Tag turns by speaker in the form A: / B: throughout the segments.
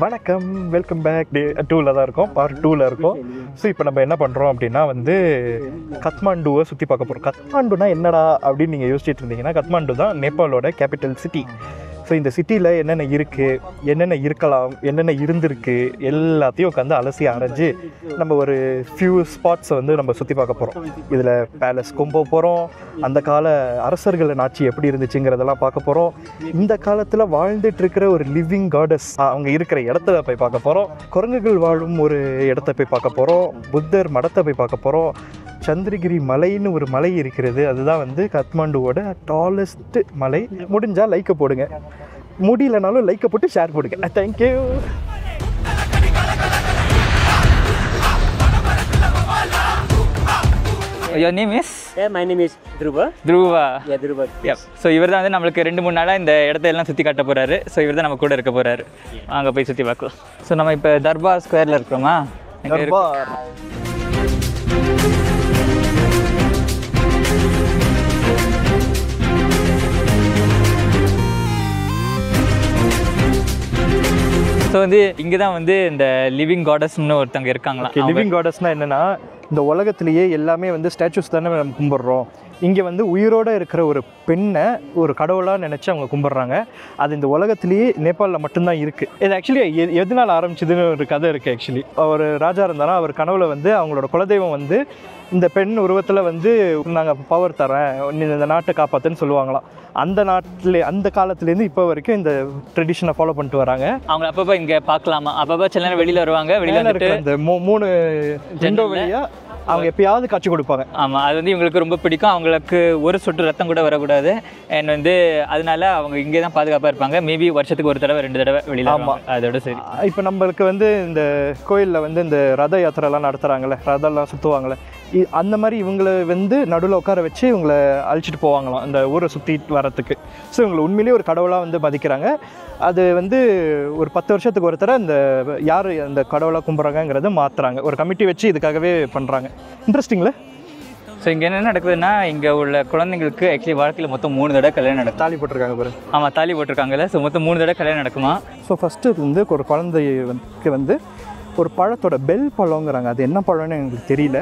A: வணக்கம், welcome back. டே 2ல் தான் இருக்கோம், பார்ட் 2ல் இருக்கோம். ஸோ இப்போ நம்ம என்ன பண்ணுறோம் அப்படின்னா கத்மாண்டுவை சுற்றி பார்க்க போகிறோம். கத்மாண்டுனா என்னடா அப்படின்னு நீங்கள் யோசிச்சுட்டு இருந்தீங்கன்னா, கத்மாண்டு தான் நேபாளோட கேபிட்டல் சிட்டி. ஸோ இந்த சிட்டியில் என்னென்ன இருக்குது, என்னென்ன இருக்கலாம், என்னென்ன இருந்திருக்கு எல்லாத்தையும் உட்காந்து அலசி ஆராய்ஞ்சு நம்ம ஒரு ஃபியூ ஸ்பாட்ஸை நம்ம சுற்றி பார்க்க போகிறோம். இதில் பேலஸ்க்கும் போக போகிறோம், அந்த கால அரசர்கள் ஆட்சி எப்படி இருந்துச்சுங்கிறதெல்லாம் பார்க்க போகிறோம். இந்த காலத்தில் வாழ்ந்துட்டு இருக்கிற ஒரு லிவிங் காடஸ் அவங்க இருக்கிற இடத்த போய் பார்க்க போகிறோம். குரங்குகள் வாழும் ஒரு இடத்த போய் பார்க்க போகிறோம். புத்தர் மடத்தை போய் பார்க்க போகிறோம். சந்திரகிரி மலைன்னு ஒரு மலை இருக்கிறது, அதுதான் கத்மாண்டுவோட டாலஸ்ட் மலை. முடிஞ்சால் லைக்கை போடுங்க, முடியலனாலும் லைக்கை போட்டு ஷேர் போடுங்க. Thank you.
B: Your name is?
C: Yeah, my name is Dhruva.
B: Dhruva.
C: Yeah, Dhruva.
B: Yep. So இவர் தான் நம்மளுக்கு 2-3 நாளாக இந்த இடத்தையெல்லாம் சுற்றி காட்ட போகிறாரு. ஸோ இவர் தான் நம்ம கூட இருக்க போகிறாரு. அங்கே போய் சுற்றி பார்க்கலாம். ஸோ நம்ம இப்போ தர்பார் ஸ்கொயரில் இருக்கிறோமா?
A: தர்பார்.
B: ஸோ இங்கே தான் இந்த லிவிங் காடஸ்ன்னு ஒருத்தவங்க இருக்காங்களா?
A: லிவிங் காடஸ்னால் என்னென்னா, இந்த உலகத்திலேயே எல்லாமே ஸ்டாச்சுஸ் தானே நம்ம கும்பிட்றோம். இங்கே உயிரோடு இருக்கிற ஒரு பெண்ணை ஒரு கடவுளாக நினச்சி அவங்க கும்பிட்றாங்க. அது இந்த உலகத்திலேயே நேபாளில் மட்டும்தான் இருக்குது. இது ஆக்சுவலி எதனால் ஆரம்பிச்சதுன்னு ஒரு கதை இருக்குது. ஆக்சுவலி ஒரு ராஜா இருந்தாலும் அவர் கனவுல அவங்களோட குலதெய்வம் இந்த பெண் உருவத்தில் நாங்கள் பவர் தரேன், இந்த நாட்டை காப்பாற்றுன்னு சொல்லுவாங்களாம். அந்த காலத்துலேருந்து இப்போ வரைக்கும் இந்த ட்ரெடிஷனை ஃபாலோ பண்ணிட்டு வராங்க.
B: அவங்க அப்பப்போ இங்கே பார்க்கலாமா? அப்பப்போ சில நேரம் வெளியில் வருவாங்க. வெளியில் இருக்கிற
A: இந்த 3 விண்டோ வழியாக அவங்க எப்பயாவது காட்சி கொடுப்பாங்க.
B: ஆமாம், அது இவங்களுக்கு ரொம்ப பிடிக்கும். அவங்களுக்கு ஒரு சொட்டு ரத்தம் கூட வரக்கூடாது. அண்ட் அதனால அவங்க இங்கே தான் பாதுகாப்பாக இருப்பாங்க. மேபி வருஷத்துக்கு ஒரு தடவை 2 தடவை வெளியில். ஆமாம், அதோட சரி.
A: இப்போ நம்மளுக்கு இந்த கோயிலில் இந்த ரத யாத்திரைலாம் நடத்துகிறாங்களே, ரதம்லாம் சுற்றுவாங்களே, அந்த மாதிரி இவங்களை நடுவில் உட்கார வச்சு இவங்களை அழிச்சிட்டு போவாங்களாம் இந்த ஊரை சுற்றிட்டு வரத்துக்கு. ஸோ இவங்களை உண்மையிலேயே ஒரு கடவுளாக மதிக்கிறாங்க. அது ஒரு 10 வருஷத்துக்கு ஒருத்தர யார் அந்த கடவுளாக கும்பிட்றாங்கிறத மாற்றுறாங்க. ஒரு கமிட்டி வச்சு இதுக்காகவே பண்ணுறாங்க. இன்ட்ரெஸ்டிங்கில்.
B: ஸோ இங்கே என்ன நடக்குதுன்னா, இங்கே உள்ள குழந்தைங்களுக்கு ஆக்சுவலி வாழ்க்கையில் மொத்தம் 3 தடவை கல்யாணம் நடக்கும்.
A: தாலி போட்டிருக்காங்க பாரு.
B: ஆமாம், தாலி போட்டிருக்காங்கல்ல. ஸோ மொத்தம் 3 தடவை கல்யாணம் நடக்குமா?
A: ஸோ ஃபஸ்ட்டு ஒரு குழந்தைக்கு ஒரு பழத்தோட பெல் பழங்கிறாங்க, அது என்ன பழம்னு எங்களுக்கு தெரியல.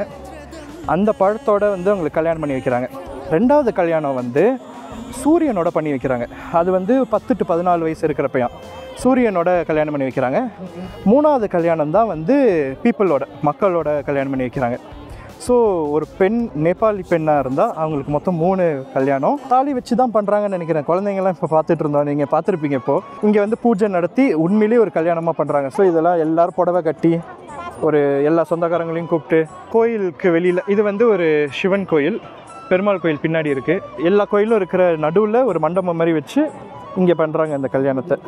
A: அந்த பழத்தோட அவங்களுக்கு கல்யாணம் பண்ணி வைக்கிறாங்க. 2வது கல்யாணம் சூரியனோட பண்ணி வைக்கிறாங்க. அது 10 to 14 வயசு இருக்கிறப்பையும் சூரியனோட கல்யாணம் பண்ணி வைக்கிறாங்க. 3வது கல்யாணம் தான் மக்களோட கல்யாணம் பண்ணி வைக்கிறாங்க. ஸோ ஒரு பெண் நேபாளி பெண்ணாக இருந்தால் அவங்களுக்கு மொத்தம் 3 கல்யாணம் தாலி வச்சு தான் பண்ணுறாங்கன்னு நினைக்கிறேன். குழந்தைங்கள்லாம் இப்போ பார்த்துட்டு இருந்தோம், நீங்கள் பார்த்துருப்பீங்க. இப்போது இங்கே பூஜை நடத்தி உண்மையிலேயே ஒரு கல்யாணமாக பண்ணுறாங்க. ஸோ இதெல்லாம் எல்லோரும் புடவை கட்டி எல்லா சொந்தக்காரங்களையும் கூப்பிட்டு கோயிலுக்கு வெளியில், இது ஒரு சிவன் கோயில், பெருமாள் கோயில் பின்னாடி இருக்குது. எல்லா கோயிலும் இருக்கிற நடுவில் ஒரு மண்டபம் மாதிரி வச்சு இங்கே பண்ணுறாங்க இந்த கல்யாணத்தை.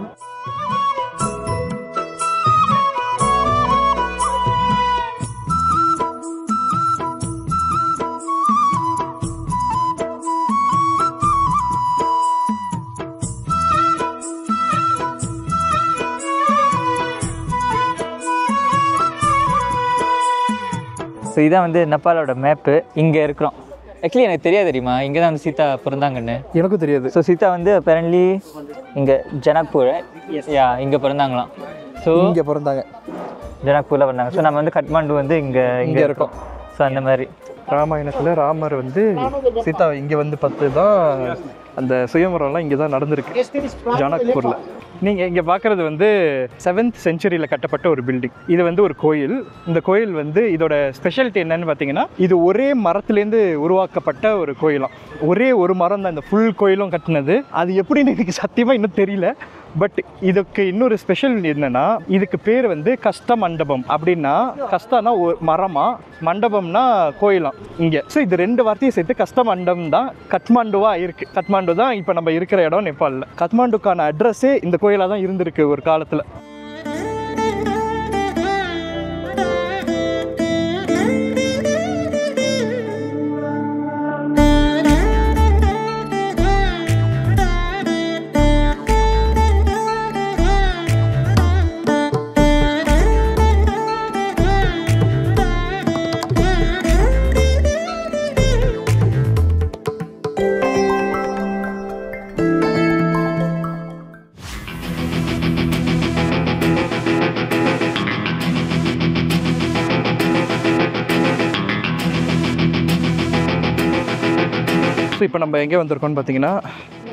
B: ஸோ இதான் நேபாளோட மேப்பு. இங்கே இருக்கிறோம். ஆக்சுவலி எனக்கு தெரியுமா இங்கே தான் சீதா பிறந்தாங்கன்னு?
A: எனக்கும் தெரியாது.
B: ஸோ சீதா அப்பரண்ட்லி இங்கே ஜனக்பூர், இங்கே பிறந்தாங்களாம். ஸோ
A: இங்கே பிறந்தாங்க,
B: ஜனக்பூரில் பிறந்தாங்க. ஸோ நம்ம கட்மாண்டு இங்கே இருக்கோம். ஸோ அந்த மாதிரி
A: ராமாயணத்தில் ராமர் சீதா இங்கே பார்த்து தான் அந்த சுயம்பரம்லாம் இங்கே தான் நடந்திருக்கு, ஜனக்பூரில். நீங்கள் இங்கே பார்க்குறது 7th centuryயில் கட்டப்பட்ட ஒரு பில்டிங். இது ஒரு கோயில். இந்த கோயில் இதோட ஸ்பெஷாலிட்டி என்னன்னு பார்த்தீங்கன்னா, இது ஒரே மரத்துலேருந்து உருவாக்கப்பட்ட ஒரு கோயிலாம். ஒரே ஒரு மரம் தான் இந்த ஃபுல் கோயிலும் கட்டினது. அது எப்படின்னு எனக்கு சத்தியமாக இன்னும் தெரியல. பட் இதுக்கு இன்னொரு ஸ்பெஷல் என்னென்னா, இதுக்கு பேர் கஸ்த மண்டபம். அப்படின்னா கஸ்தானா மரமா, மண்டபம்னா கோயிலாம் இங்கே. ஸோ இது 2 வார்த்தையும் சேர்த்து கஸ்த மண்டபம் தான் கத்மாண்டுவாக இருக்குது. கத்மாண்டு தான் இப்போ நம்ம இருக்கிற இடம் நேபாளில். கத்மாண்டுக்கான அட்ரஸே இந்த கோயிலாக தான் இருந்திருக்கு ஒரு காலத்தில். இப்போ நம்ம எங்கே வந்திருக்கோம்னு பார்த்தீங்கன்னா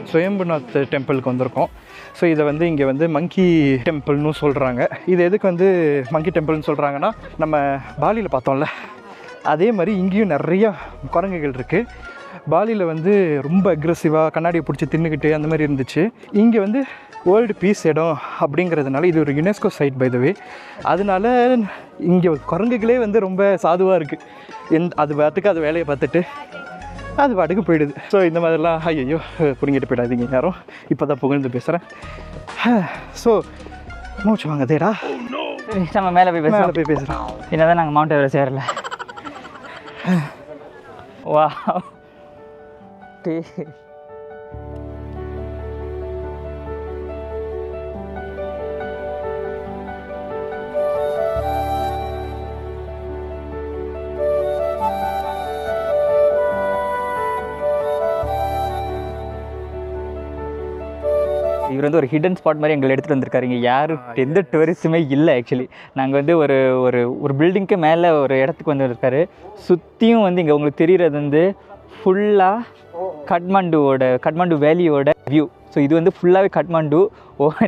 A: சுயம்புநாத் டெம்பிளுக்கு வந்திருக்கோம். ஸோ இதை வந்து இங்கே வந்து மங்கி டெம்பிள்னு சொல்கிறாங்க. இது எதுக்கு வந்து மங்கி டெம்பிள்னு சொல்கிறாங்கன்னா, நம்ம பாலியில் பார்த்தோம்ல அதே மாதிரி இங்கேயும் நிறையா குரங்குகள் இருக்குது. பாலியில் வந்து ரொம்ப அக்ரெசிவாக கண்ணாடியை பிடிச்சி தின்னுக்கிட்டு அந்த மாதிரி இருந்துச்சு. இங்கே வந்து வேர்ல்டு பீஸ் இடம் அப்படிங்கிறதுனால இது ஒரு யுனெஸ்கோ சைட் பை த வே. அதனால இங்கே குரங்குகளே வந்து ரொம்ப சாதுவாக இருக்குது. அது பாட்டுக்கு அது வேலையை பார்த்துட்டு அது பாட்டுக்கு போயிடுது. ஸோ இந்த மாதிரிலாம் ஐயோ பிடிங்கிட்டு போயிடாதீங்க யாரும். இப்போ தான் புகழ்ந்து பேசுகிறேன். ஸோ மூச்சு வாங்க தேடா,
B: நம்ம மேலே போய்
A: பேசுகிறேன்.
B: என்னதான் நாங்கள் மவுண்ட் எவரெஸ்ட் சேரல. வா இவர் வந்து ஒரு ஹிடன் ஸ்பாட் மாதிரி எங்களை எடுத்துகிட்டு வந்திருக்காரு. இங்கே யாரும் எந்த டூரிஸ்ட்டுமே இல்லை. ஆக்சுவலி நாங்கள் வந்து ஒரு ஒரு ஒரு பில்டிங்க்கு மேலே ஒரு இடத்துக்கு வந்துருக்காரு. சுற்றியும் வந்து இங்கே உங்களுக்கு தெரிகிறது வந்து ஃபுல்லாக கட்மாண்டு வேலியோட வியூ. ஸோ இது வந்து ஃபுல்லாகவே கட்மாண்டு.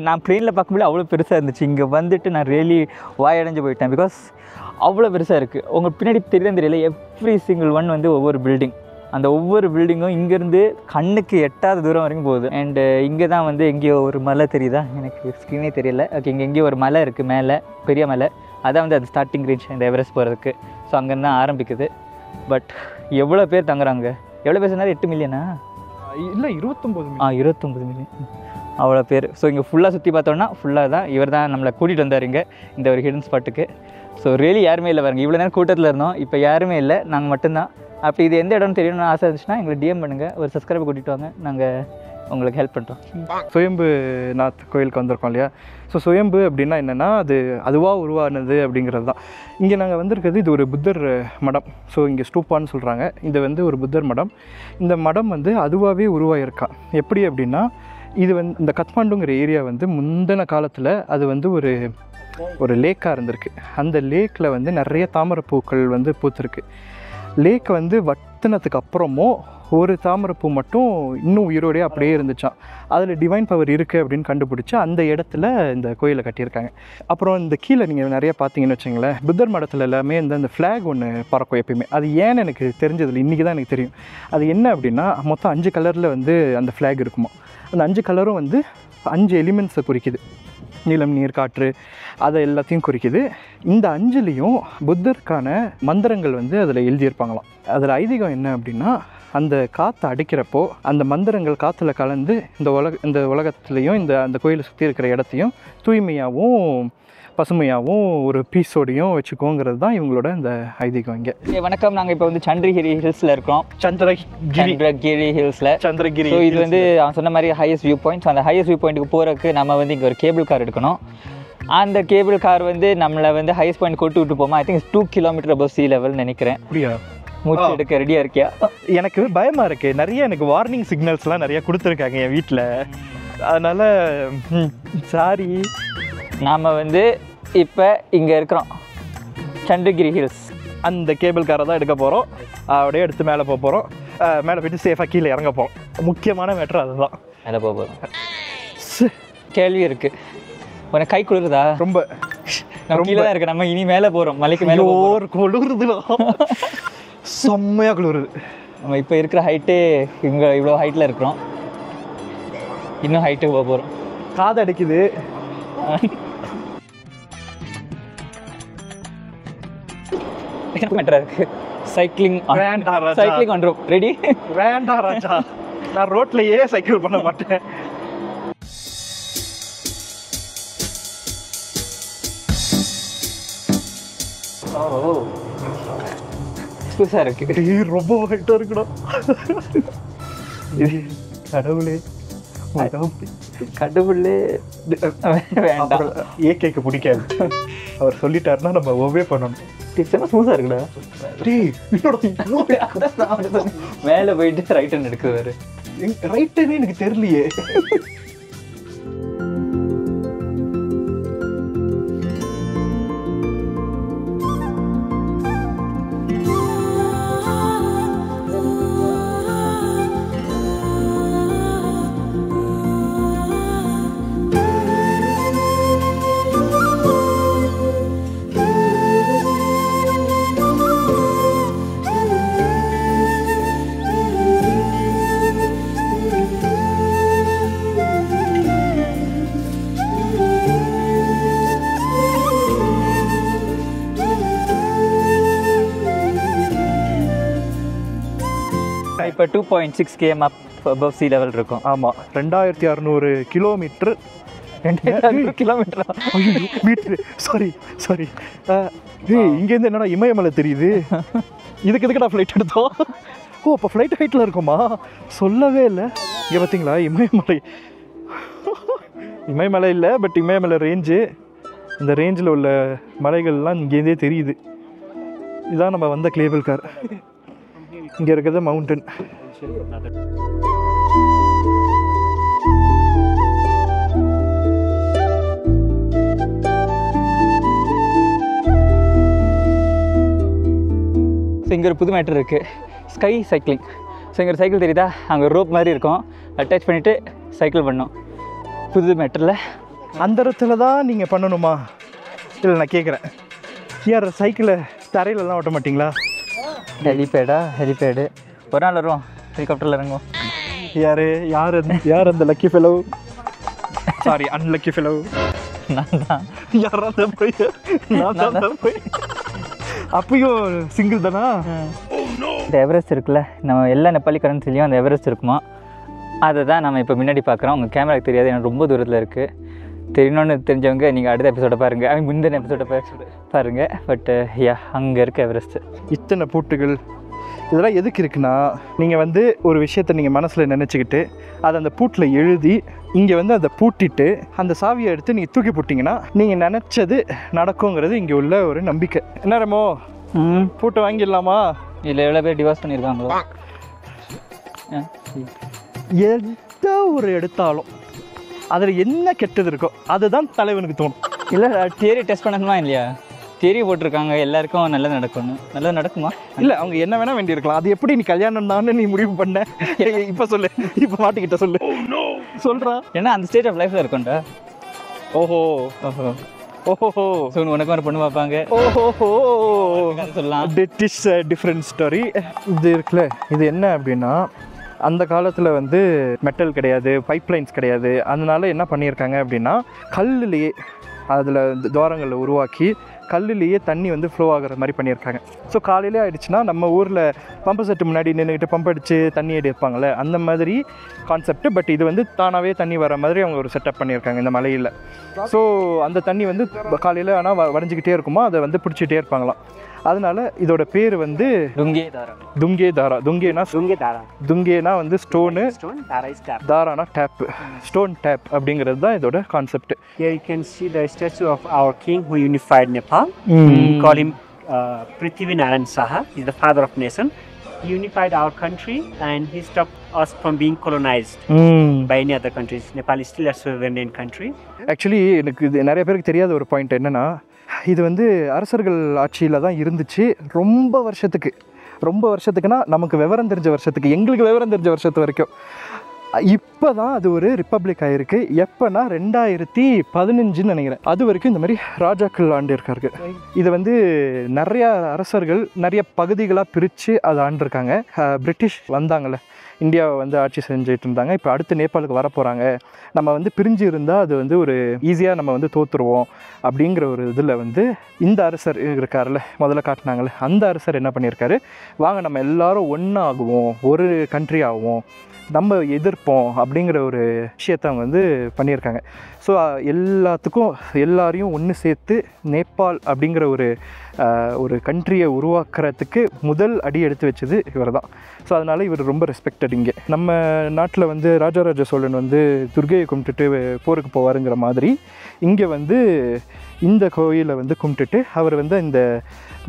B: நான் ப்ளேனில் பார்க்கும்போது அவ்வளோ பெருசாக இருந்துச்சு. இங்கே வந்துட்டு நான் ரியலி வாயடைஞ்சு போயிட்டேன். பிகாஸ் அவ்வளோ பெருசாக இருக்குது. உங்களுக்கு பின்னாடி தெரியல எவ்ரி சிங்கிள் ஒன் வந்து ஒவ்வொரு பில்டிங். அந்த ஒவ்வொரு பில்டிங்கும் இங்கேருந்து கண்ணுக்கு எட்டாத தூரம் வரைக்கும் போகுது. அண்டு இங்கே தான் வந்து எங்கேயோ ஒரு மலை தெரியுதா, எனக்கு ஸ்க்ரீனே தெரியல. ஓகே, இங்கே எங்கேயோ ஒரு மலை இருக்குது மேலே, பெரிய மலை. அதான் வந்து அது ஸ்டார்டிங் ரீச் இந்த எவரெஸ்ட் போகிறதுக்கு. ஸோ அங்கேருந்து தான் ஆரம்பிக்குது. பட் எவ்வளோ பேர் தங்குறாங்க? எவ்வளோ பேர் சொன்னார்? 8 மில்லியனா?
A: இல்லை 29
B: மில்லியன் அவ்வளோ பேர். ஸோ இங்கே ஃபுல்லாக சுற்றி பார்த்தோன்னா ஃபுல்லாக தான் இவர் தான் நம்மளை கூட்டிகிட்டு வந்தார் இங்கே இந்த ஒரு ஹிடன் ஸ்பாட்டுக்கு. ஸோ ரியலி யாருமே இல்லை பாருங்க. இவ்வளோ நேரம் கூட்டத்தில் இருந்தோம், இப்போ யாருமே இல்லை, நாங்கள் மட்டும்தான். அப்படி இது எந்த இடம்னு தெரியணும்னு ஆசை இருந்துச்சுன்னா எங்களை டிஎம் பண்ணுங்கள், ஒரு சப்ஸ்கிரைபர் கூட்டிகிட்டு வாங்க, நாங்கள் உங்களுக்கு ஹெல்ப் பண்ணுறோம்.
A: சுயம்புநாத் கோயிலுக்கு வந்திருக்கோம் இல்லையா. ஸோ சுயம்பு அப்படின்னா என்னென்னா அதுவாக உருவானது அப்படிங்கிறது தான். இங்கே நாங்கள் வந்திருக்கிறது இது ஒரு புத்தர் மடம். ஸோ இங்கே ஸ்டூப்பான்னு சொல்கிறாங்க. இது வந்து ஒரு புத்தர் மடம். இந்த மடம் வந்து அதுவாகவே உருவாகிருக்கா. எப்படி அப்படின்னா, இது வந்து இந்த கத்மாண்டுங்கிற ஏரியா வந்து முந்தின காலத்தில் அது வந்து ஒரு லேக்காக இருந்திருக்கு. அந்த லேக்கில் வந்து நிறைய தாமரைப்பூக்கள் வந்து பூத்துருக்கு. லேக் வந்து வத்தினதுக்கு அப்புறமும் ஒரு தாமரைப்பூ மட்டும் இன்னும் உயிரோடையே அப்படியே இருந்துச்சான். அதில் டிவைன் பவர் இருக்குது அப்படின்னு கண்டுபிடிச்சி அந்த இடத்துல இந்த கோயிலை கட்டியிருக்காங்க. அப்புறம் இந்த கீழே நீங்கள் நிறைய பார்த்தீங்கன்னு வச்சுங்களேன், புத்தர் மடத்தில் எல்லாமே இந்த ஃப்ளாக் ஒன்று பறக்கும் எப்பயுமே. அது ஏன்னு எனக்கு தெரிஞ்சதில்லை, இன்றைக்கி தான் எனக்கு தெரியும். அது என்ன அப்படின்னா, மொத்தம் 5 கலரில் வந்து அந்த ஃப்ளாக் இருக்குமா. அந்த 5 கலரும் வந்து 5 எலிமெண்ட்ஸை குறிக்குது. நீலம், நீர், காற்று, அதை எல்லாத்தையும் குறிக்குது. இந்த 5லேயும் புத்தருக்கான மந்திரங்கள் வந்து அதில் எழுதியிருப்பாங்களாம். அதில் ஐதீகம் என்ன அப்படின்னா, அந்த காற்றை அடிக்கிறப்போ அந்த மந்திரங்கள் காற்றுல கலந்து இந்த உலகத்துலேயும் அந்த கோயிலை சுற்றி இருக்கிற இடத்தையும் தூய்மையாகவும் பசுமையாகவும் ஒரு பீஸோடையும் வச்சுக்கோங்கிறது தான் இவங்களோட இந்த ஐதீகம். இங்கே
B: வணக்கம், நாங்கள் இப்போ வந்து சந்திரகிரி ஹில்ஸில் இருக்கோம். சந்திரகிரி ஹில்ஸில். ஸோ இது வந்து அவன் சொன்ன மாதிரி ஹையஸ்ட் வியூ பாயிண்ட். அந்த ஹையஸ்ட் வியூ பாயிண்ட்டுக்கு போகிறதுக்கு நம்ம வந்து இங்கே ஒரு கேபிள் கார் எடுக்கணும். அந்த கேபிள் கார் வந்து நம்மளை வந்து ஹையஸ்ட் பாயிண்ட் கொண்டு விட்டு போமா. I think 2 kilometre above sea level நினைக்கிறேன்.
A: அப்படியா?
B: மூச்சு எடுக்க ரெடியாக இருக்கியா?
A: எனக்கு பயமாக இருக்குது. நிறைய எனக்கு வார்னிங் சிக்னல்ஸ்லாம் நிறையா கொடுத்துருக்காங்க என் வீட்டில். அதனால் சாரி.
B: நாம் வந்து இப்போ இங்கே இருக்கிறோம் சந்திரகிரி ஹில்ஸ்.
A: அந்த கேபிள் காரை தான் எடுக்க போகிறோம். அப்படியே எடுத்து மேலே போக போகிறோம். மேலே போய்ட்டு சேஃபாக கீழே இறங்க போகிறோம். முக்கியமான மேட்ரு அதுதான்.
B: மேலே போக போகிறோம். கேள்வி இருக்குது, உனக்கு கை குளிருதா?
A: ரொம்ப
B: நம்ம கீழே தான் இருக்குது. நம்ம இனி மேலே போகிறோம், மலைக்கு மேலே.
A: ஒரு குளிருதுல செம்மையாக குளிருது.
B: நம்ம இப்போ இருக்கிற ஹைட்டே இங்கே இவ்வளோ ஹைட்டில் இருக்கிறோம். இன்னும் ஹைட்டுக்கு போக போகிறோம்.
A: காது அடிக்குது.
B: மேட்டரா இருக்கு. சைக்கிளிங் பண்ணுறோம். ரெடி?
A: வேண்டாம் ராஜா, நான் ரோட்லையே சைக்கிள் பண்ண மாட்டேன்.
B: புதுசாக இருக்கு.
A: ரொம்ப ஹைட்டாக இருக்கணும். கடவுளே
B: கடவுளே வேண்டாம்.
A: ஏகேக்கு பிடிக்காது. அவர் சொல்லிட்டாருன்னா நம்ம ஒவே பண்ணணும்.
B: ஸ்மூத்தாக இருக்குடா. மேலே போயிட்டு ரைட் ஹேண்ட் எடுக்குவாரு.
A: ரைட் ஹேண்ட் எனக்கு தெரியலையே.
B: இப்போ 2.6 km above sea level இருக்கும்.
A: ஆமாம், 2600 கிலோமீட்டர்.
B: 2600 kilometre
A: metre, sorry. இங்கேருந்து என்னடா இமயமலை தெரியுது. இதுக்கு எதுக்குடா ஃப்ளைட் எடுத்தோம்? ஓ, அப்போ ஃப்ளைட் ஹைட்டில் இருக்குமா? சொல்லவே இல்லை. இங்கே பார்த்தீங்களா இமயமலை இல்லை, பட் இமயமலை ரேஞ்சு. இந்த ரேஞ்சில் உள்ள மலைகள்லாம் இங்கேருந்தே தெரியுது. இதுதான் நம்ம வந்த கேபிள் கார். இங்கே இருக்கிறது மவுண்டன்.
B: ஸோ இங்கே ஒரு புது மேட்டர் இருக்குது, ஸ்கை சைக்கிளிங். ஸோ இங்கே ஒரு சைக்கிள் தெரியுதா, அங்கே ரோப் மாதிரி இருக்கும், அட்டாச் பண்ணிவிட்டு சைக்கிள் பண்ணோம். புது மேட்டரில்
A: அந்த இடத்துல தான் நீங்கள் பண்ணணுமா? இல்லை, நான் கேட்குறேன், யார் சைக்கிளை தரையிலலாம் ஓட்ட மாட்டிங்களா?
B: ஹெலிபேடு ஒரு நாள் வருவோம், ஹெலிகாப்டரில் இறங்குவோம்.
A: யார் அந்த lucky fellow? Sorry, unlucky fellow.
B: நான் தான்.
A: யாரா தான் போய் அப்பயும் சிங்கிள் தானா?
B: இந்த எவரெஸ்ட் இருக்குல்ல, நம்ம எல்லா நேபாளி கரன்சிலையும் அந்த எவரெஸ்ட் இருக்குமா, அதை தான் நம்ம இப்போ முன்னாடி பார்க்குறோம். உங்கள் கேமராக்கு தெரியாது, எனக்கு ரொம்ப தூரத்தில் இருக்குது. தெரியணும்னு தெரிஞ்சவங்க நீங்கள் அடுத்த எபிசோட பாருங்கள், முந்தின எபிசோட பாருங்கள். பட் அங்கே இருக்க எவரெஸ்ட்டு.
A: இத்தனை பூட்டுகள் இதெல்லாம் எதுக்கு இருக்குன்னா, நீங்கள் வந்து ஒரு விஷயத்தை நீங்கள் மனசில் நினச்சிக்கிட்டு அதை அந்த பூட்டில் எழுதி இங்கே வந்து அதை பூட்டிட்டு அந்த சாவியை எடுத்து நீங்கள் தூக்கி போட்டிங்கன்னா நீங்கள் நினச்சது நடக்குங்கிறது இங்கே உள்ள ஒரு நம்பிக்கை. என்ன ரமோ, பூட்டை வாங்கிடலாமா?
B: இதில் எவ்வளோ பேர் டிவோர்ஸ் பண்ணியிருக்காங்களோ?
A: எந்த ஒரு எடுத்தாலும் அதில் என்ன கெட்டது இருக்கோ அதுதான் தலைவனுக்கு தோணும்.
B: இல்லை, தியரி டெஸ்ட் பண்ணணுமா இல்லையா? தியரி போட்டிருக்காங்க எல்லாருக்கும் நல்லது நடக்கணும். நல்லது நடக்குமா?
A: இல்லை, அவங்க என்ன வேணால் வேண்டியிருக்கலாம். அது எப்படி நீ கல்யாணம் தானே நீ முடிவு பண்ண? இப்போ சொல்லு, இப்போ மாட்டிக்கிட்ட சொல்லு. சொல்கிறா,
B: ஏன்னா அந்த ஸ்டேஜ் ஆஃப் லைஃப்பில் இருக்கும்டா.
A: ஓஹோ.
B: ஸோ உனக்கு ஒரு பொண்ணு பார்ப்பாங்க. சொல்லலாம்.
A: It is different story. இது இருக்குல்ல, இது என்ன அப்படின்னா, அந்த காலத்தில் வந்து மெட்டல் கிடையாது, பைப்லைன்ஸ் கிடையாது. அதனால என்ன பண்ணியிருக்காங்க அப்படின்னா, கல்லுலேயே அதில் துவாரங்களை உருவாக்கி கல்லுலேயே தண்ணி வந்து ஃப்ளோ ஆகிற மாதிரி பண்ணியிருக்காங்க. ஸோ காலையிலே ஆகிடுச்சுன்னா நம்ம ஊரில் பம்பு செட்டு முன்னாடி நின்றுக்கிட்டு பம்ப் அடித்து தண்ணி எடுப்பாங்கள்ல, அந்த மாதிரி கான்செப்ட். பட் இது வந்து தானாகவே தண்ணி வர மாதிரி அவங்க ஒரு செட்டப் பண்ணியிருக்காங்க இந்த மலையில். ஸோ அந்த தண்ணி வந்து காலையில் ஆனால் வரைஞ்சிக்கிட்டே இருக்குமா, அதை வந்து பிடிச்சிட்டே இருப்பாங்களாம். அதனால இதோட பேர் வந்து துங்கே தாரா. துங்கேனா வந்து ஸ்டோனு, தாரானா டேப், ஸ்டோன் டேப் அப்படிங்கிறது தான் இதோட concept.
C: Here you can see the statue of our king who unified Nepal. We call him Prithvi Narayan Saha. He's the father of nation. He unified our country and he stopped us from being colonized by any other countries. Nepal is still a sovereign country.
A: Actually எனக்கு இது நிறைய பேருக்கு தெரியாத ஒரு point என்னென்னா, இது வந்து அரசர்கள் ஆட்சியில் தான் இருந்துச்சு ரொம்ப வருஷத்துக்குன்னா நமக்கு விவரம் தெரிஞ்ச வருஷத்துக்கு, எங்களுக்கு விவரம் தெரிஞ்ச வருஷத்து வரைக்கும். இப்போ தான் அது ஒரு ரிப்பப்ளிக் ஆகிருக்கு. எப்போனா 2015 நினைக்கிறேன். அது வரைக்கும் இந்த மாதிரி ராஜாக்கள் ஆண்டு இருக்காரு. இது வந்து நிறையா அரசர்கள் நிறைய பகுதிகளாக பிரித்து அதை ஆண்டிருக்காங்க. பிரிட்டிஷ் வந்தாங்கள்ல, இந்தியாவை வந்து ஆட்சி செஞ்சுட்டு இருந்தாங்க. இப்போ அடுத்து நேபாளுக்கு வர போகிறாங்க, நம்ம வந்து பிரிஞ்சு இருந்தால் அது வந்து ஒரு ஈஸியாக நம்ம வந்து தோற்றுருவோம் அப்படிங்கிற ஒரு இதில் வந்து இந்த அரசர் இருக்கார்ல, முதல்ல காட்டினாங்கள்ல, அந்த அரசர் என்ன பண்ணியிருக்காரு, வாங்க நம்ம எல்லாரும் ஒன்றாகுவோம், ஒரு கண்ட்ரி ஆகுவோம், நம்ம எதிர்ப்போம் அப்படிங்கிற ஒரு விஷயத்தை அவங்க வந்து பண்ணியிருக்காங்க. ஸோ எல்லாரையும் ஒன்று சேர்த்து நேபாள் அப்படிங்கிற ஒரு கண்ட்ரியை உருவாக்குறதுக்கு முதல் அடி எடுத்து வச்சது இவர் தான். ஸோ அதனால் இவர் ரொம்ப ரெஸ்பெக்டட். இங்கே நம்ம நாட்டில் வந்து ராஜராஜ சோழன் வந்து துர்க்கையை கும்பிட்டுட்டு போருக்கு போவாருங்கிற மாதிரி இங்கே வந்து இந்த கோயிலை வந்து கும்பிட்டுட்டு அவர் வந்து இந்த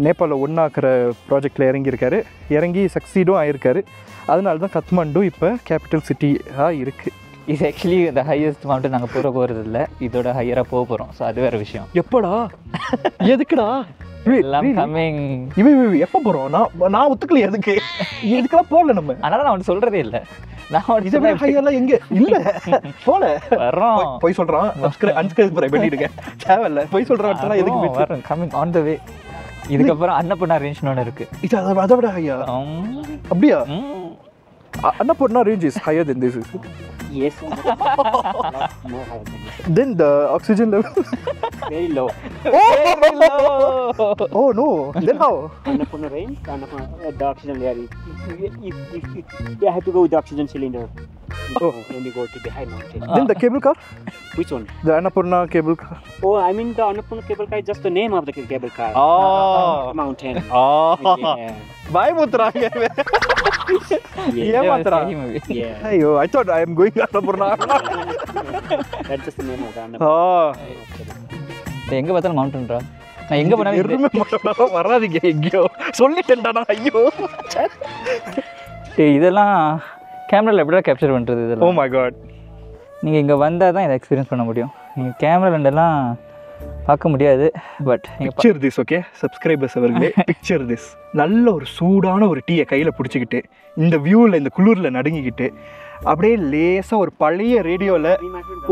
A: நேபாளை ஒன்றாக்குற ப்ராஜெக்டில் இறங்கியிருக்காரு. இறங்கி சக்சீடும் ஆகியிருக்காரு. அதனால தான் கத்மாண்டு இப்போ கேபிட்டல் சிட்டியாக இருக்குது.
B: இது ஆக்சுவலி இந்த ஹையஸ்ட் மவுண்டன் நாங்கள் போகிறது இல்லை, இதோட ஹையராக போகிறோம். ஸோ அது வேறு விஷயம்.
A: எப்படா, எதுக்குடா
B: எல்லாம் கம்மிங்
A: எப்போ போகிறோம்? நான் ஒத்துக்கல, எதுக்கெல்லாம் போகல நம்ம.
B: அதனால் நான் ஒன்று சொல்கிறதே இல்லை. நான்
A: இதை விட ஹையர்லாம் எங்கே இல்லை, போல
B: வர்றோம்.
A: போய் சொல்கிறான், அன்ஸ்கிரைப் பண்ணிவிடுங்க, தேவையில்லை போய் சொல்கிறான். எதுக்கு
B: வரோம், கம்மிங் ஆன் த வே. இதுக்கப்புறம் அன்னப்பூர்ணா ரேஞ்ச் ஒன்று இருக்குது.
A: இது அதை விட ஹையா? அப்படியா? Annapurna range is higher than this, is it?
C: Yes. More higher than this.
A: Then the oxygen level.
C: Very low.
A: Oh no. Then how?
C: Annapurna range, the oxygen layer is. If you have to go with the oxygen cylinder. When you go to the high mountain.
A: Then the cable car?
C: Which one?
A: The Annapurna cable car.
C: Oh, I mean the Annapurna cable car is just the name of the cable car.
A: Oh.
C: Mountain.
A: Oh.
C: Yeah.
A: Bye Mutranga. Yeah, Matra.
C: Yeah.
A: Ayo, I thought I am going Annapurna.
C: That's just the name of the Annapurna.
A: Oh.
B: எங்கே பார்த்தாலும் மவுண்டன்ரா. நான் எங்கே போனாலும்
A: எருமை மாட்டோம் வராதீங்க எங்கேயோ சொல்லிட்டேன்டா நான். ஐயோ
B: இதெல்லாம் கேமராவில் எப்படிடா கேப்சர் பண்ணுறது
A: ஓ
B: இதெல்லாம்?
A: My god.
B: நீங்கள் இங்கே வந்தால் தான் இதை எக்ஸ்பீரியன்ஸ் பண்ண முடியும். நீங்கள் கேமராலண்டெல்லாம் பார்க்க முடியாது. But
A: picture this, okay subscribers அவர்களே, பிக்சர் திஸ். நல்ல ஒரு சூடான ஒரு டீயை கையில் பிடிச்சிக்கிட்டு இந்த வியூவில் இந்த குளிரில் நடுங்கிக்கிட்டு அப்படியே லேசாக ஒரு பழைய ரேடியோவில்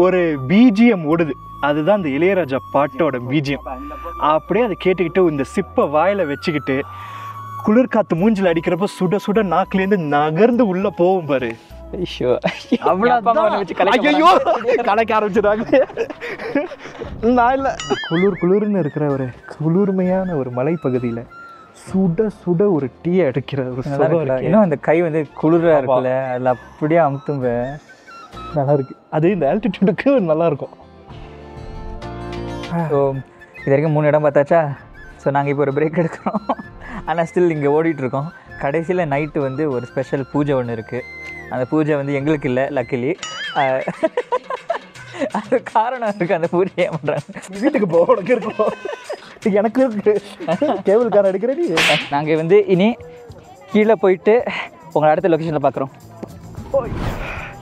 A: ஒரு பிஜிஎம் ஓடுது. அதுதான் இந்த இளையராஜா பாட்டோட பிஜிஎம். அப்படியே அதை கேட்டுக்கிட்டு இந்த சிப்பை வாயில் வச்சுக்கிட்டு குளிர்காத்து மூஞ்சில் அடிக்கிறப்ப சுட சுட நாக்குலேருந்து நகர்ந்து உள்ளே போகும் பாரு. ஐயோ கலைக்க ஆரம்பிச்சிடாங்க. நான் இல்லை, குளிர்னு இருக்கிற ஒரு குளிர்மையான ஒரு மலைப்பகுதியில் சுட சுட ஒரு டீயை அடிக்கிற ஒரு
B: இன்னும் அந்த கை வந்து குளிராக இருக்குல்ல, அதில் அப்படியே அமுத்தும்ப
A: நல்லா இருக்கு. அது இந்த ஆல்டிடியூடுக்கு நல்லா இருக்கும்.
B: ஸோ இது வரைக்கும் 3 இடம் பார்த்தாச்சா. ஸோ நாங்கள் இப்போ ஒரு பிரேக் எடுக்கிறோம். ஆனால் ஸ்டில் இங்கே ஓடிட்டுருக்கோம். கடைசியில் நைட்டு வந்து ஒரு ஸ்பெஷல் பூஜை ஒன்று இருக்குது. அந்த பூஜை வந்து எங்களுக்கு இல்லை, லக்கிலி. அது காரணம் இருக்குது. அந்த பூஜை ஏன் பண்ணுறாங்க?
A: வீட்டுக்கு போக உனக்கு இருக்கும், எனக்கு இருக்கு. கேபிள் கார் எடுக்கிறேன்.
B: நாங்கள் வந்து இனி கீழே போயிட்டு உங்களை அடுத்த லொக்கேஷனில் பார்க்குறோம்.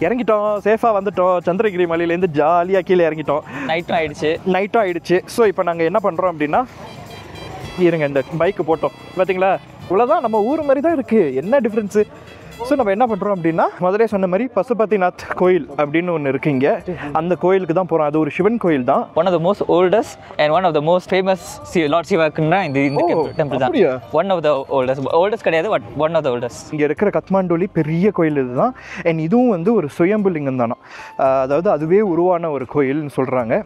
A: இறங்கிட்டோம், சேஃபாக வந்துட்டோம். சந்திரகிரி மலையிலேருந்து ஜாலியாக கீழே இறங்கிட்டோம். நைட்டும் ஆயிடுச்சு. ஸோ இப்போ நாங்கள் என்ன பண்ணுறோம் அப்படின்னா, இருங்க இந்த பைக்கு போட்டோம் பார்த்தீங்களா, இவ்வளோதான். நம்ம ஊர் மாதிரி தான் இருக்குது, என்ன டிஃப்ரென்ஸு? ஸோ நம்ம என்ன பண்ணுறோம் அப்படின்னா, முதலே சொன்ன மாதிரி பசுபதிநாத் கோயில் அப்படின்னு ஒன்று இருக்குது இங்கே. அந்த கோயிலுக்கு தான் போகிறோம். அது ஒரு சிவன் கோயில் தான்.
B: One of the most oldest and one of the most famous lord சிவாக்குன்னா இந்த டெம்பிள் தான். ஒன் ஆஃப் த ஓல்டஸ்ட் கிடையாது, but one of the oldest.
A: இங்கே இருக்கிற கத்மாண்டூலி பெரிய கோயில் இதுதான். அண்ட் இதுவும் வந்து ஒரு சுயம்புலிங்கம் தானோ, அதாவது அதுவே உருவான ஒரு கோயில்னு சொல்கிறாங்க.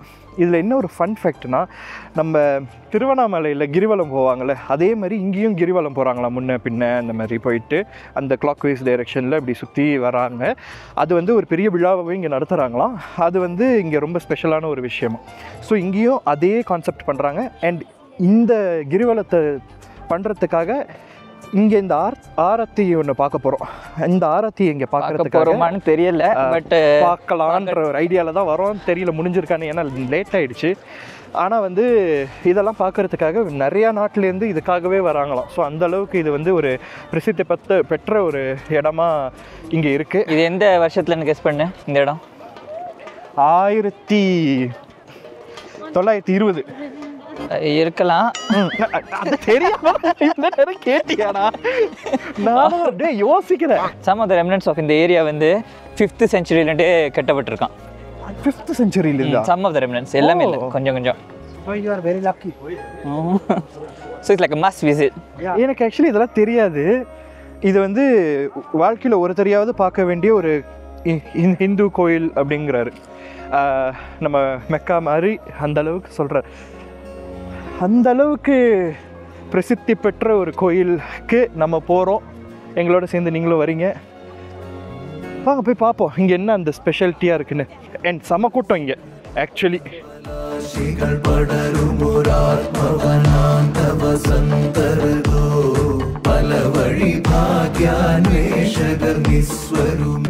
A: இதில் என்ன ஒரு ஃபன் ஃபேக்ட்னா, நம்ம திருவண்ணாமலையில் கிரிவலம் போவாங்கள்ல, அதே மாதிரி இங்கேயும் கிரிவலம் போகிறாங்களா, முன்ன பின்ன அந்த மாதிரி போயிட்டு அந்த கிளாக் வைஸ் டைரெக்ஷனில் இப்படி சுற்றி வராங்க. அது வந்து ஒரு பெரிய விழாவை இங்கே நடத்துகிறாங்களாம். அது வந்து இங்கே ரொம்ப ஸ்பெஷலான ஒரு விஷயமா. ஸோ இங்கேயும் அதே கான்செப்ட் பண்ணுறாங்க. அண்ட் இந்த கிரிவலத்தை பண்ணுறதுக்காக இங்கே இந்த ஆரத்தி ஒன்று பார்க்க போகிறோம். இந்த ஆரத்தி இங்கே பார்க்குறதுக்கு
B: தெரியல, பட்
A: பார்க்கலான்ற ஒரு ஐடியாவில் தான் வரோம். தெரியல முடிஞ்சிருக்கான்னு, ஏன்னா லேட் ஆகிடுச்சு. ஆனால் வந்து இதெல்லாம் பார்க்குறதுக்காக நிறையா நாட்டிலேருந்து இதுக்காகவே வராங்களாம். ஸோ அந்தளவுக்கு இது வந்து ஒரு பிரசித்தி பெற்ற ஒரு இடமா இங்கே இருக்குது.
B: இது எந்த வருஷத்துலன்னு கெஸ் பண்ணு? இந்த இடம்
A: 1920
B: இருக்கலாம்.
A: தெரியாம கேட்டியாடா? நான் யோசிக்கிறேன்.
B: சம் ஆஃப் த ரெமினன்ட்ஸ் ஆஃப் இந்த ஏரியா வந்து 5th centuryலேருந்தே கட்டப்பட்டிருக்கான்.
A: 5th centuryல இருந்தா?
B: சம் ஆஃப் த ரெமினன்ட்ஸ், எல்லாமே இல்லை, கொஞ்சம் கொஞ்சம்.
C: You are very lucky.
B: So it's like a must visit.
A: எனக்கு ஆக்சுவலி இதெல்லாம் தெரியாது. இது வந்து வாழ்க்கையில் ஒரு தெரியாவது பார்க்க வேண்டிய ஒரு இந்து கோயில் அப்படிங்கிறாரு. நம்ம மெக்கா மாதிரி அந்த அளவுக்கு சொல்கிறார். அந்த அளவுக்கு பிரசித்தி பெற்ற ஒரு கோயிலுக்கு நம்ம போகிறோம். எங்களோட சேர்ந்து நீங்களும் வரீங்க. வாங்க போய் பார்ப்போம் இங்கே என்ன அந்த ஸ்பெஷாலிட்டியாக இருக்குன்னு. அண்ட் செம கூட்டம் இங்கே ஆக்சுவலி.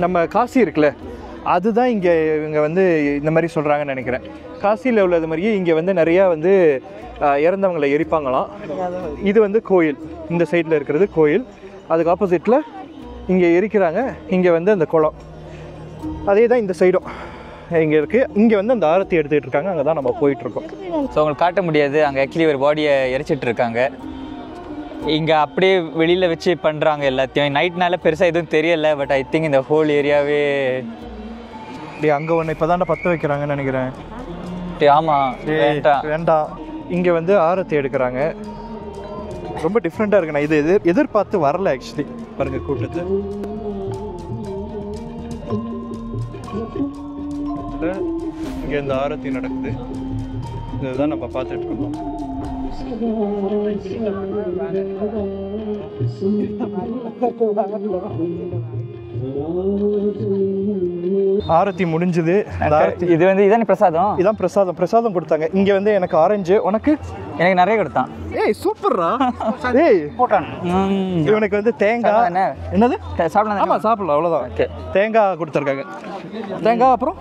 A: நம்ம காசி இருக்குல்ல, அதுதான் இங்கே வந்து இந்த மாதிரி சொல்கிறாங்கன்னு நினைக்கிறேன். காசியில் உள்ளது மாதிரியே இங்கே வந்து நிறையா வந்து இறந்தவங்களை எரிப்பாங்களாம். இது வந்து கோயில், இந்த சைடில் இருக்கிறது கோயில். அதுக்கு ஆப்போசிட்டில் இங்கே எரிக்கிறாங்க. இங்கே வந்து அந்த குளம், அதே தான் இந்த சைடும் இங்கே இருக்குது. இங்கே வந்து அந்த ஆரத்தி எடுத்துகிட்டு இருக்காங்க. அங்கே தான் நம்ம போயிட்டுருக்கோம்.
B: ஸோ உங்களுக்கு காட்ட முடியாது, அங்கே ஆக்சுவலி ஒரு பாடியை எரிச்சிட்டு இருக்காங்க. இங்கே அப்படியே வெளியில் வச்சு பண்ணுறாங்க எல்லாத்தையும். நைட்னால பெருசாக எதுவும் தெரியலை, பட் ஐ திங்க் இந்த ஹோல் ஏரியாவே
A: அங்கே ஒன்று இப்போ தான் பற்ற வைக்கிறாங்கன்னு நினைக்கிறேன்.
B: ஆமாம்,
A: வேண்டாம். இங்கே வந்து ஆரத்தி எடுக்கிறாங்க. ரொம்ப டிஃப்ரெண்ட்டாக இருக்கு. நான் இது எதிர்பார்த்து வரல ஆக்சுவலி. பாருங்க கூட்டத்தை. நேரத்தில் இங்கே இந்த ஆரத்தி நடக்குது. இதுதான் நம்ம பார்த்துட்டு இருக்கோம். ஆரத்தி முடிஞ்சது.
B: இது வந்து இதானே பிரசாதம்.
A: இதான் பிரசாதம் கொடுத்தாங்க. இங்கே வந்து எனக்கு ஆரஞ்சு, உனக்கு?
B: எனக்கு நிறைய கொடுத்தான்.
A: ஏய் சூப்பர்ரா. ஏய் இவனுக்கு வந்து தேங்காய். என்னது
B: சாப்பிடலாம்?
A: ஆமாம் சாப்பிடலாம், அவ்வளோதான். ஓகே, தேங்காய் கொடுத்துருக்காங்க. தேங்காய் அப்புறம்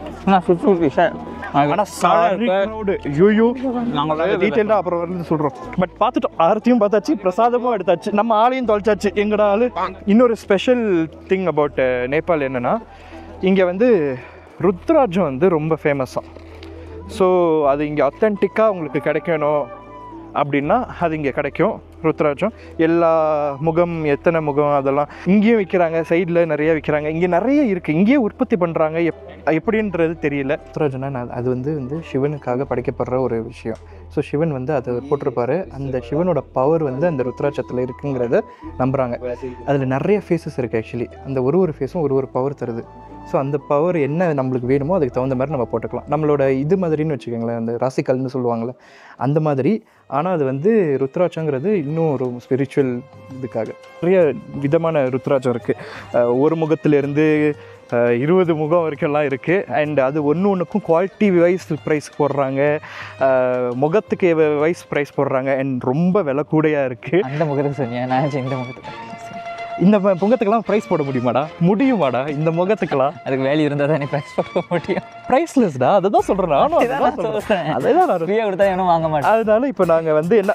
A: டீட்டெயிலாக அப்புறம் வந்து சொல்கிறோம். பட் பார்த்துட்டோம், ஆரத்தியும் பார்த்தாச்சு, பிரசாதமும் எடுத்தாச்சு, நம்ம ஆளையும் தொலைச்சாச்சு. எங்கடா ஆளு. இன்னொரு ஸ்பெஷல் திங் அபவுட் நேபாள் என்னென்னா, இங்கே வந்து ருத்ராட்சம் வந்து ரொம்ப ஃபேமஸாக. ஸோ அது இங்கே அத்தன்டிக்காக உங்களுக்கு கிடைக்கணும் அப்படின்னா அது இங்கே கிடைக்கும். ருத்ராட்சம் எல்லா முகம், எத்தனை முகம், அதெல்லாம் இங்கேயும் விற்கிறாங்க. சைடில் நிறைய விற்கிறாங்க. இங்கே நிறைய இருக்குது, இங்கேயே உற்பத்தி பண்ணுறாங்க. எப்படின்றது தெரியல. ருத்ராட்சம்னா அது வந்து சிவனுக்காக படைக்கப்படுற ஒரு விஷயம். ஸோ சிவன் வந்து அதை போட்டிருப்பாரு. அந்த சிவனோட பவர் வந்து அந்த ருத்ராட்சத்தில் இருக்குங்கிறத நம்புகிறாங்க. அதில் நிறைய ஃபேஸஸ் இருக்குது ஆக்சுவலி. அந்த ஒரு ஃபேஸும் ஒரு பவர் தருது. ஸோ அந்த பவர் என்ன நம்மளுக்கு வேணுமோ அதுக்கு தகுந்த மாதிரி நம்ம போட்டுக்கலாம். நம்மளோட இது மாதிரின்னு வச்சுக்கோங்களேன், அந்த ராசிக்கல்னு சொல்லுவாங்கள்ல, அந்த மாதிரி. ஆனால் அது வந்து ருத்ராட்சங்கிறது இன்னும் ஒரு ஸ்பிரிச்சுவல் இதுக்காக. நிறைய விதமான ருத்ராட்சம் இருக்குது. ஒரு முகத்திலேருந்து 20 முகம் வரைக்கும்லாம் இருக்குது. அண்ட் அது ஒன்றுக்கும் குவாலிட்டி வைஸ் ப்ரைஸ் போடுறாங்க, முகத்துக்கு வைஸ் ப்ரைஸ் போடுறாங்க. அண்ட் ரொம்ப விலை கூடையாக இருக்குது.
B: அந்த முகத்துக்கு சொன்னியா? நான் இந்த முகத்துக்கு,
A: இந்த முகத்துக்கெல்லாம் ப்ரைஸ் போட முடியுமாடா? இந்த முகத்துக்கெல்லாம்
B: அதுக்கு வேல்யூ இருந்தால் தானே ப்ரைஸ் போட முடியும்.
A: ப்ரைஸ்லெஸ்டா, அதை தான் சொல்கிறேன் நானும். அதே தான்
B: ஃப்ரீயாக கொடுத்தா வேணும் வாங்க மாட்டேன்.
A: அதனால இப்போ நாங்கள் வந்து என்ன